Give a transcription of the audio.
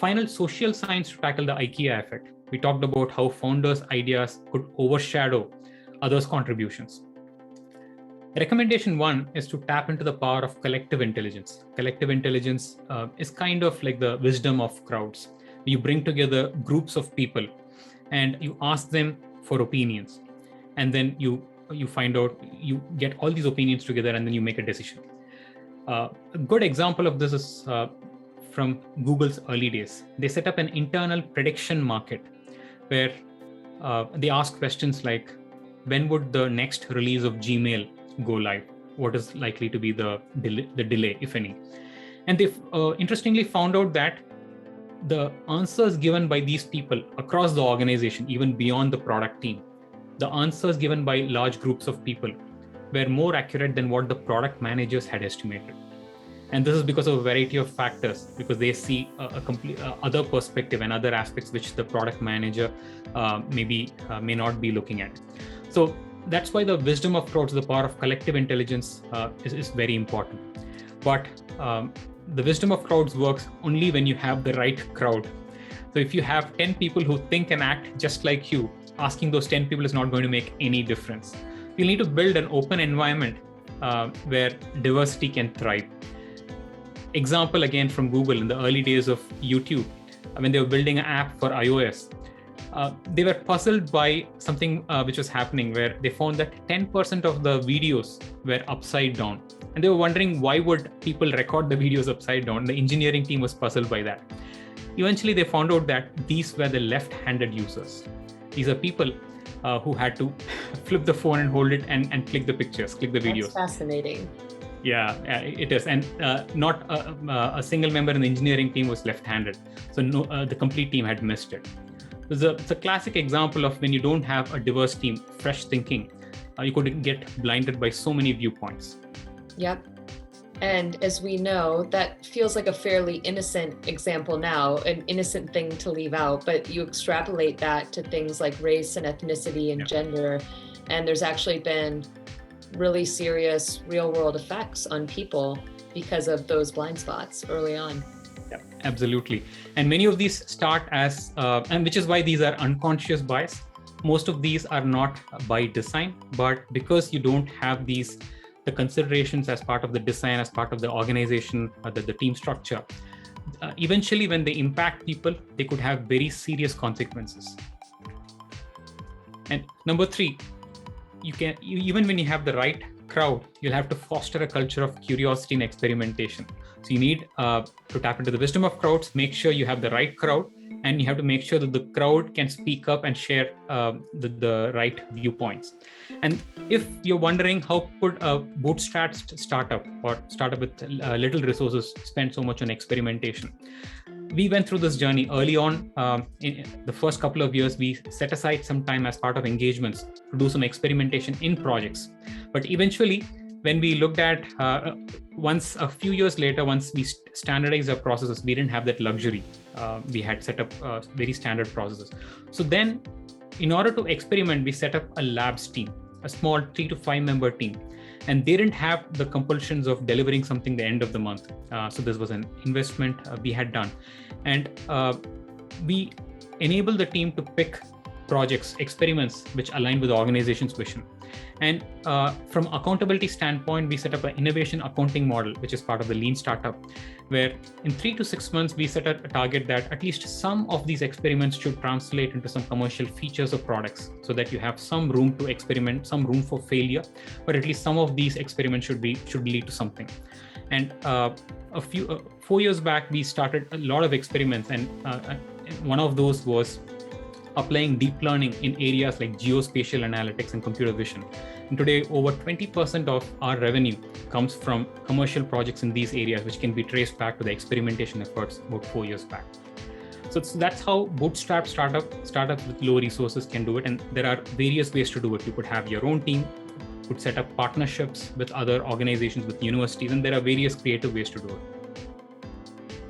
Final, social science to tackle the IKEA effect. We talked about how founders' ideas could overshadow others' contributions. Recommendation 1 is to tap into the power of collective intelligence. Collective intelligence is kind of like the wisdom of crowds. You bring together groups of people and you ask them for opinions. And then you find out, you get all these opinions together and then you make a decision. A good example of this is from Google's early days. They set up an internal prediction market where they ask questions like, when would the next release of Gmail go live? What is likely to be the delay, if any? And they interestingly found out that the answers given by these people across the organization, even beyond the product team, the answers given by large groups of people were more accurate than what the product managers had estimated. And this is because of a variety of factors, because they see a complete other perspective and other aspects which the product manager may not be looking at. So that's why the wisdom of crowds, the power of collective intelligence is very important. But the wisdom of crowds works only when you have the right crowd. So if you have 10 people who think and act just like you, asking those 10 people is not going to make any difference. You need to build an open environment where diversity can thrive. Example again from Google in the early days of YouTube, when they were building an app for iOS, they were puzzled by something which was happening, where they found that 10% of the videos were upside down. And they were wondering, why would people record the videos upside down? The engineering team was puzzled by that. Eventually, they found out that these were the left-handed users. These are people who had to flip the phone and hold it and click the pictures, click the videos. That's fascinating. Yeah, it is. And not a single member in the engineering team was left-handed. So the complete team had missed it. It's a classic example of when you don't have a diverse team, fresh thinking, you could get blinded by so many viewpoints. Yep. And as we know, that feels like a fairly innocent example now, an innocent thing to leave out, but you extrapolate that to things like race and ethnicity and gender, and there's actually been really serious real-world effects on people because of those blind spots early on. Yeah, absolutely. And many of these start as, and which is why these are unconscious bias. Most of these are not by design, but because you don't have the considerations as part of the design, as part of the organization, the team structure, eventually when they impact people, they could have very serious consequences. And number 3, even when you have the right crowd, you'll have to foster a culture of curiosity and experimentation. So you need to tap into the wisdom of crowds, make sure you have the right crowd, and you have to make sure that the crowd can speak up and share the right viewpoints. And if you're wondering how could a bootstrapped startup or startup with little resources spend so much on experimentation, we went through this journey early on. In the first couple of years, we set aside some time as part of engagements to do some experimentation in projects. But eventually, when we looked at once a few years later, once we standardized our processes, we didn't have that luxury. We had set up very standard processes. So then, in order to experiment, we set up a labs team, a small 3 to 5 member team. And they didn't have the compulsions of delivering something the end of the month. So this was an investment we had done. And we enabled the team to pick projects, experiments, which align with the organization's vision. And from accountability standpoint, we set up an innovation accounting model, which is part of the Lean Startup, where in 3 to 6 months, we set a target that at least some of these experiments should translate into some commercial features of products, so that you have some room to experiment, some room for failure, but at least some of these experiments should lead to something. And 4 years back, we started a lot of experiments, and one of those was applying deep learning in areas like geospatial analytics and computer vision. And today, over 20% of our revenue comes from commercial projects in these areas, which can be traced back to the experimentation efforts about 4 years back. So that's how bootstrap startups with low resources can do it. And there are various ways to do it. You could have your own team, you could set up partnerships with other organizations, with universities, and there are various creative ways to do it.